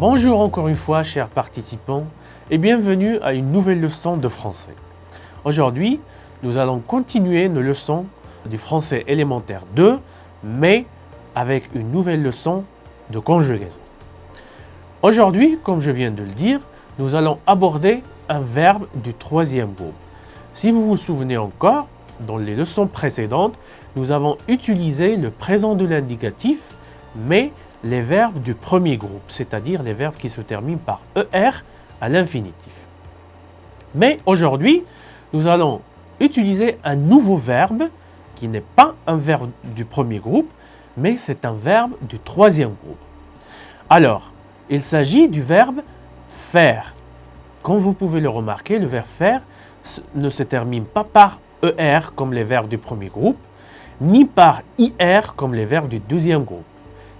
Bonjour encore une fois, chers participants, et bienvenue à une nouvelle leçon de français. Aujourd'hui, nous allons continuer nos leçons du français élémentaire 2, mais avec une nouvelle leçon de conjugaison. Aujourd'hui, comme je viens de le dire, nous allons aborder un verbe du troisième groupe. Si vous vous souvenez encore, dans les leçons précédentes, nous avons utilisé le présent de l'indicatif, mais les verbes du premier groupe, c'est-à-dire les verbes qui se terminent par ER à l'infinitif. Mais aujourd'hui, nous allons utiliser un nouveau verbe qui n'est pas un verbe du premier groupe, mais c'est un verbe du troisième groupe. Alors, il s'agit du verbe faire. Comme vous pouvez le remarquer, le verbe faire ne se termine pas par ER comme les verbes du premier groupe, ni par IR comme les verbes du deuxième groupe.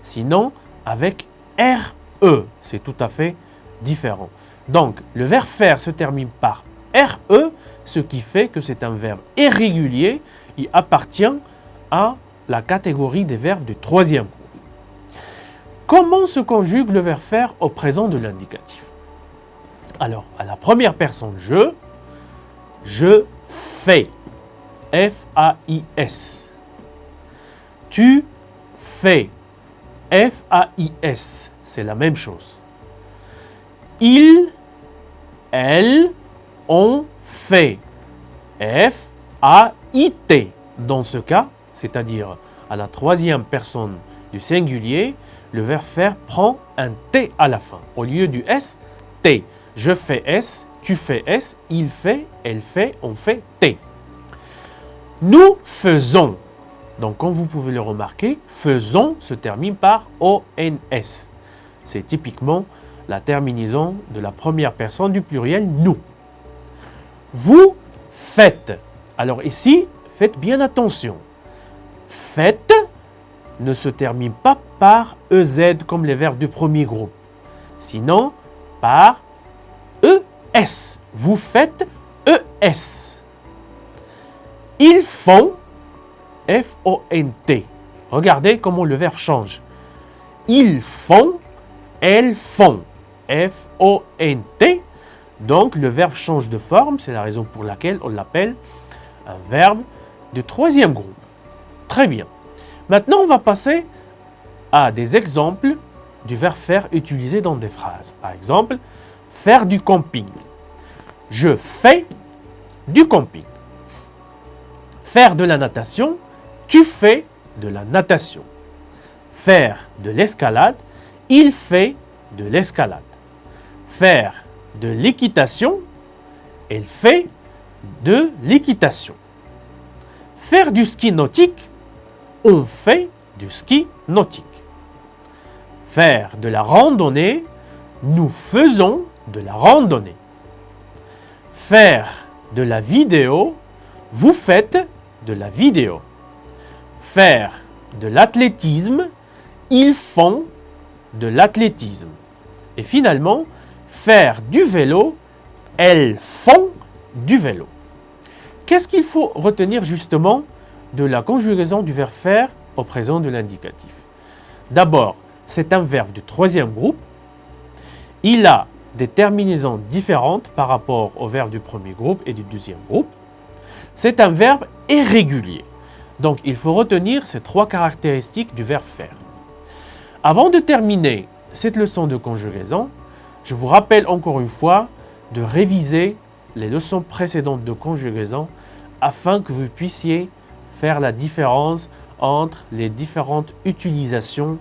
Sinon, avec RE, c'est tout à fait différent. Donc, le verbe faire se termine par RE, ce qui fait que c'est un verbe irrégulier. Il appartient à la catégorie des verbes du troisième groupe. Comment se conjugue le verbe faire au présent de l'indicatif? Alors, à la première personne, je fais. F-A-I-S. Tu fais. F-A-I-S. C'est la même chose. Il, elle, on fait. F-A-I-T. Dans ce cas, c'est-à-dire à la troisième personne du singulier, le verbe faire prend un T à la fin. Au lieu du S, T. Je fais S, tu fais S, il fait, elle fait, on fait T. Nous faisons. Donc, comme vous pouvez le remarquer, faisons se termine par ONS. C'est typiquement la terminaison de la première personne du pluriel nous. Vous faites. Alors ici, faites bien attention. Faites ne se termine pas par EZ comme les verbes du premier groupe, sinon par ES. Vous faites ES. Ils font, F-O-N-T. Regardez comment le verbe change. Ils font, elles font, F-O-N-T. Donc le verbe change de forme, c'est la raison pour laquelle on l'appelle un verbe du troisième groupe. Très bien. Maintenant, on va passer à des exemples du verbe faire utilisé dans des phrases. Par exemple, faire du camping. Je fais du camping. Faire de la natation, tu fais de la natation. Faire de l'escalade, il fait de l'escalade. Faire de l'équitation, elle fait de l'équitation. Faire du ski nautique, on fait du ski nautique. Faire de la randonnée, nous faisons de la randonnée. Faire de la vidéo, vous faites de la vidéo. Faire de l'athlétisme, ils font de l'athlétisme. Et finalement, faire du vélo, elles font du vélo. Qu'est-ce qu'il faut retenir justement de la conjugaison du verbe faire au présent de l'indicatif? D'abord, c'est un verbe du troisième groupe. Il a des terminaisons différentes par rapport au verbe du premier groupe et du deuxième groupe. C'est un verbe irrégulier. Donc, il faut retenir ces trois caractéristiques du verbe faire. Avant de terminer cette leçon de conjugaison, je vous rappelle encore une fois de réviser les leçons précédentes de conjugaison afin que vous puissiez faire la différence entre les différentes utilisations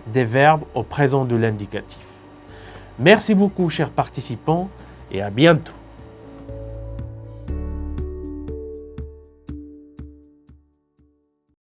des verbes au présent de l'indicatif. Merci beaucoup, chers participants, et à bientôt.